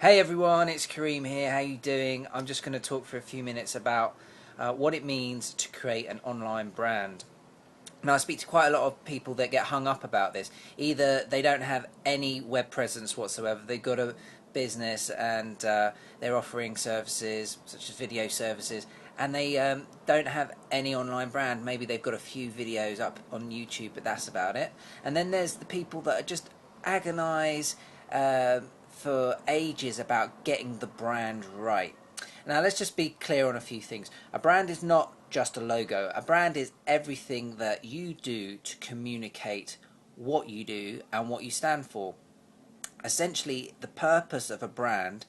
Hey everyone, it's Kareem here. How you doing? I'm just going to talk for a few minutes about what it means to create an online brand. Now, I speak to quite a lot of people that get hung up about this. Either they don't have any web presence whatsoever, they've got a business and they're offering services such as video services, and they don't have any online brand. Maybe they've got a few videos up on YouTube, but that's about it. And then there's the people that are just agonize for ages about getting the brand right. Now, let's just be clear on a few things. A brand is not just a logo. A brand is everything that you do to communicate what you do and what you stand for. Essentially, the purpose of a brand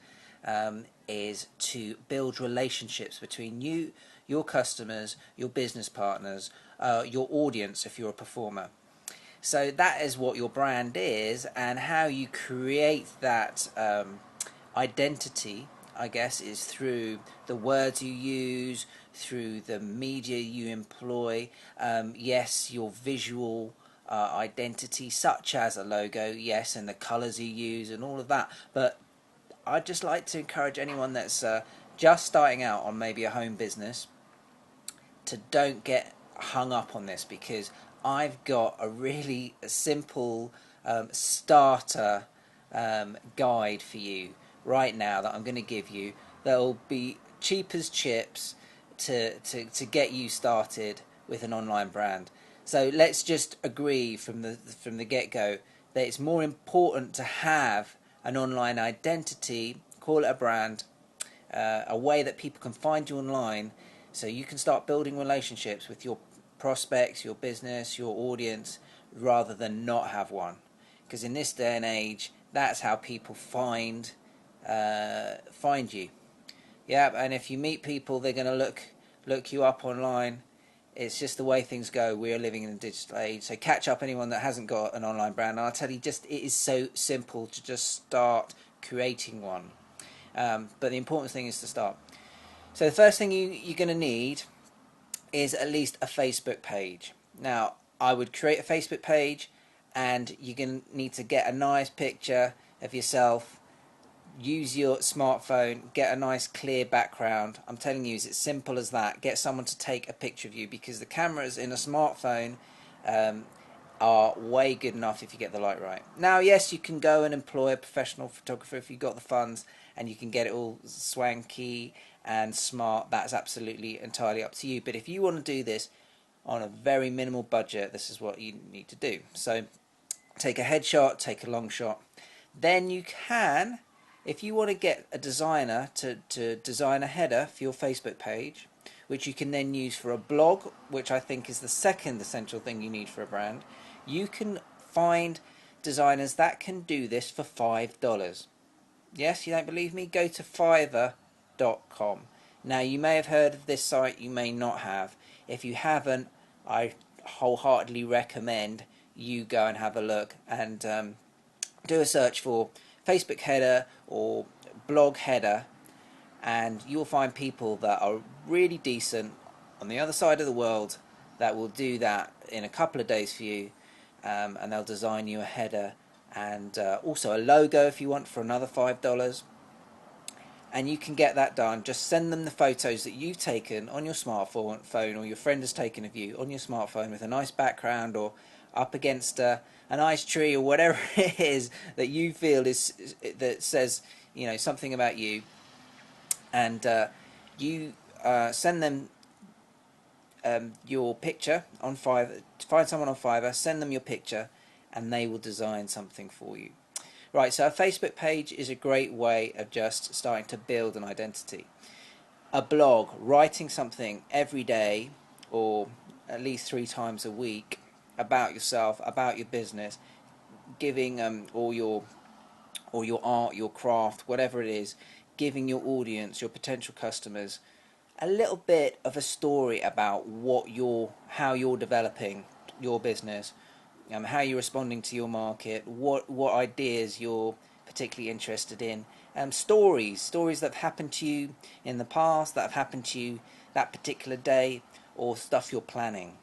is to build relationships between you, your customers, your business partners, your audience if you're a performer. So that is what your brand is, and how you create that identity, I guess, is through the words you use, through the media you employ. Yes, your visual identity, such as a logo, yes, and the colours you use and all of that. But I'd just like to encourage anyone that's just starting out on maybe a home business to don't get hung up on this, because I've got a really simple starter guide for you right now that I'm going to give you that will be cheap as chips to get you started with an online brand. So let's just agree from the get go that it's more important to have an online identity, call it a brand, a way that people can find you online, so you can start building relationships with your prospects, your business, your audience, rather than not have one. Because in this day and age, that's how people find you. Yeah, and if you meet people, they're going to look you up online. It's just the way things go. We are living in a digital age. So catch up anyone that hasn't got an online brand. And I'll tell you, just it is so simple to just start creating one. But the important thing is to start. So the first thing you're going to need is at least a Facebook page. Now, I would create a Facebook page, and you're going to need to get a nice picture of yourself. Use your smartphone, get a nice clear background. I'm telling you, it's as simple as that. Get someone to take a picture of you, because the cameras in a smartphone are way good enough if you get the light right. Now, yes, you can go and employ a professional photographer if you've got the funds, and you can get it all swanky and smart. That's absolutely entirely up to you. But if you want to do this on a very minimal budget, this is what you need to do. So take a headshot, take a long shot. Then you can, if you want to get a designer to design a header for your Facebook page, which you can then use for a blog, which I think is the second essential thing you need for a brand, you can find designers that can do this for $5. Yes, you don't believe me? Go to Fiverr.com. Now, you may have heard of this site, you may not have. If you haven't, I wholeheartedly recommend you go and have a look, and do a search for Facebook header or blog header, and you'll find people that are really decent on the other side of the world that will do that in a couple of days for you, and they'll design you a header and also a logo if you want for another $5. And you can get that done. Just send them the photos that you've taken on your smartphone, or your friend has taken of you on your smartphone with a nice background, or up against a nice tree, or whatever it is that you feel is that says, something about you. And you send them your picture on Fiverr. Find someone on Fiverr, send them your picture, and they will design something for you. Right, so a Facebook page is a great way of just starting to build an identity. A blog, writing something every day, or at least 3 times a week, about yourself, about your business, giving all your art, your craft, whatever it is, giving your audience, your potential customers, a little bit of a story about how you're developing your business, how you're responding to your market, what ideas you're particularly interested in, stories that have happened to you in the past, that have happened to you that particular day, or stuff you're planning.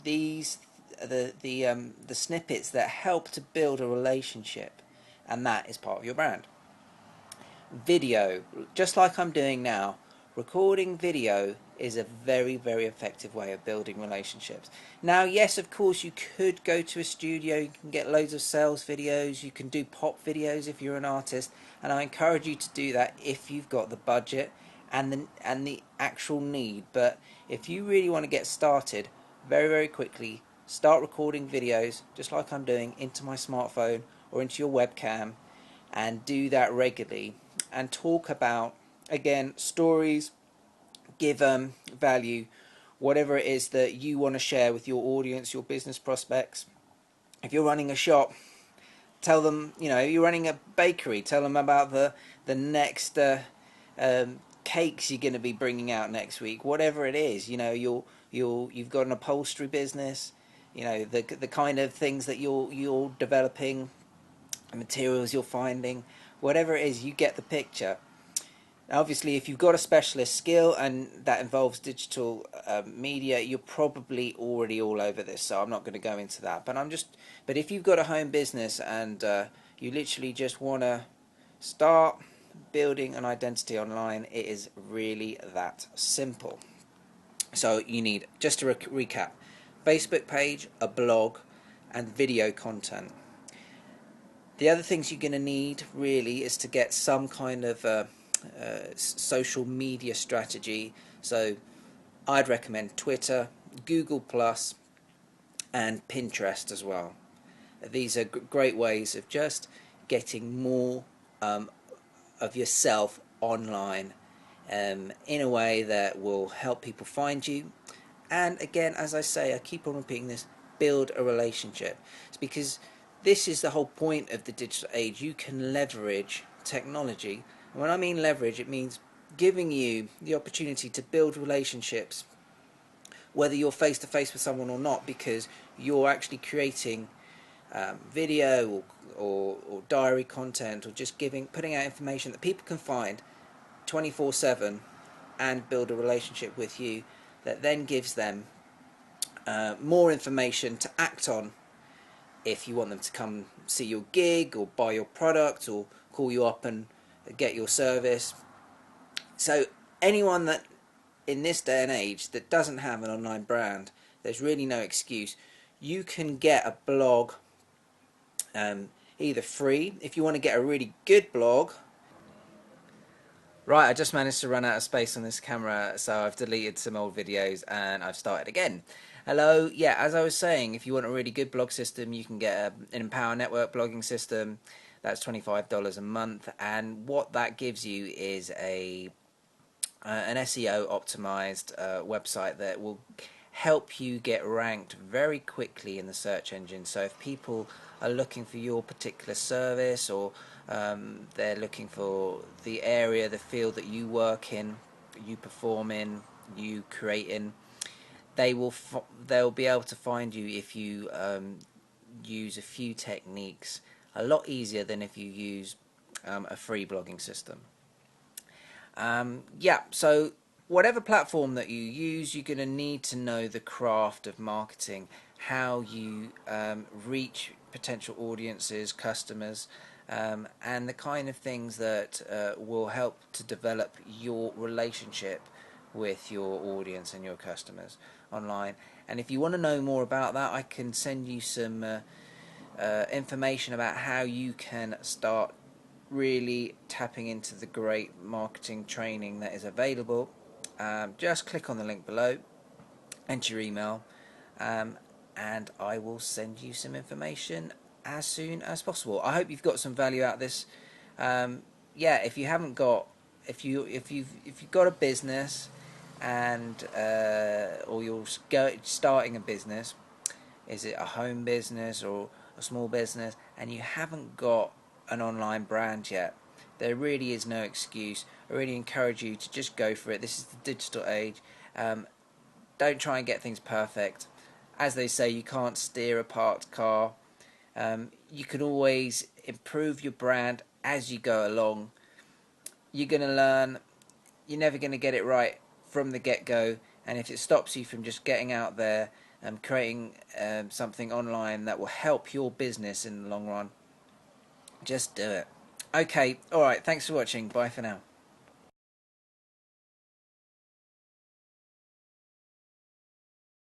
These are the snippets that help to build a relationship, and that is part of your brand. Video, just like I'm doing now, recording video is a very, very effective way of building relationships. Now, yes, of course, you could go to a studio, you can get loads of sales videos, you can do pop videos if you're an artist, and I encourage you to do that if you've got the budget and the actual need. But if you really want to get started very, very quickly, start recording videos, just like I'm doing, into my smartphone or into your webcam, and do that regularly, and talk about, again, stories, give value, whatever it is that you want to share with your audience, your business prospects. If you're running a shop, tell them, you're running a bakery, tell them about the next cakes you're going to be bringing out next week, whatever it is. You've got an upholstery business, the kind of things that you're developing, materials you're finding, whatever it is, you get the picture. Now, obviously, if you've got a specialist skill and that involves digital media, you're probably already all over this, so I'm not going to go into that. But if you've got a home business and you literally just want to start building an identity online, it is really that simple. So you need, just to recap, Facebook page, a blog, and video content. The other things you're going to need really is to get some kind of social media strategy. So I'd recommend Twitter, Google Plus, and Pinterest as well. These are great ways of just getting more of yourself online in a way that will help people find you. And again, as I say, I keep on repeating this, build a relationship. It's because this is the whole point of the digital age. You can leverage technology. And when I mean leverage, it means giving you the opportunity to build relationships, whether you're face to face with someone or not, because you're actually creating video or diary content, or just putting out information that people can find 24/7 and build a relationship with you, that then gives them more information to act on if you want them to come see your gig or buy your product or call you up and get your service. So anyone that in this day and age that doesn't have an online brand, there's really no excuse. You can get a blog either free, if you want to get a really good blog. Right, I just managed to run out of space on this camera, so I've deleted some old videos and I've started again. Hello, yeah, as I was saying, if you want a really good blog system, you can get an Empower Network blogging system. That's $25 a month, and what that gives you is an SEO optimized website that will help you get ranked very quickly in the search engine. So if people are looking for your particular service, or they're looking for the area, the field that you work in, you perform in, you create in, they'll be able to find you if you use a few techniques a lot easier than if you use a free blogging system. Yeah, so whatever platform that you use, you're going to need to know the craft of marketing, how you reach potential audiences, customers, and the kind of things that will help to develop your relationship with your audience and your customers online. And if you want to know more about that, I can send you some information about how you can start really tapping into the great marketing training that is available. Just click on the link below, enter your email, and I will send you some information as soon as possible. I hope you've got some value out of this. Yeah, if you've got a business and or you're starting a business, is it a home business or a small business, and you haven't got an online brand yet, there really is no excuse. I really encourage you to just go for it. This is the digital age. Don't try and get things perfect. As they say, you can't steer a parked car. You can always improve your brand as you go along. You're going to learn. You're never going to get it right from the get-go, and if it stops you from just getting out there and creating something online that will help your business in the long run, just do it. Okay, all right. Thanks for watching. Bye for now.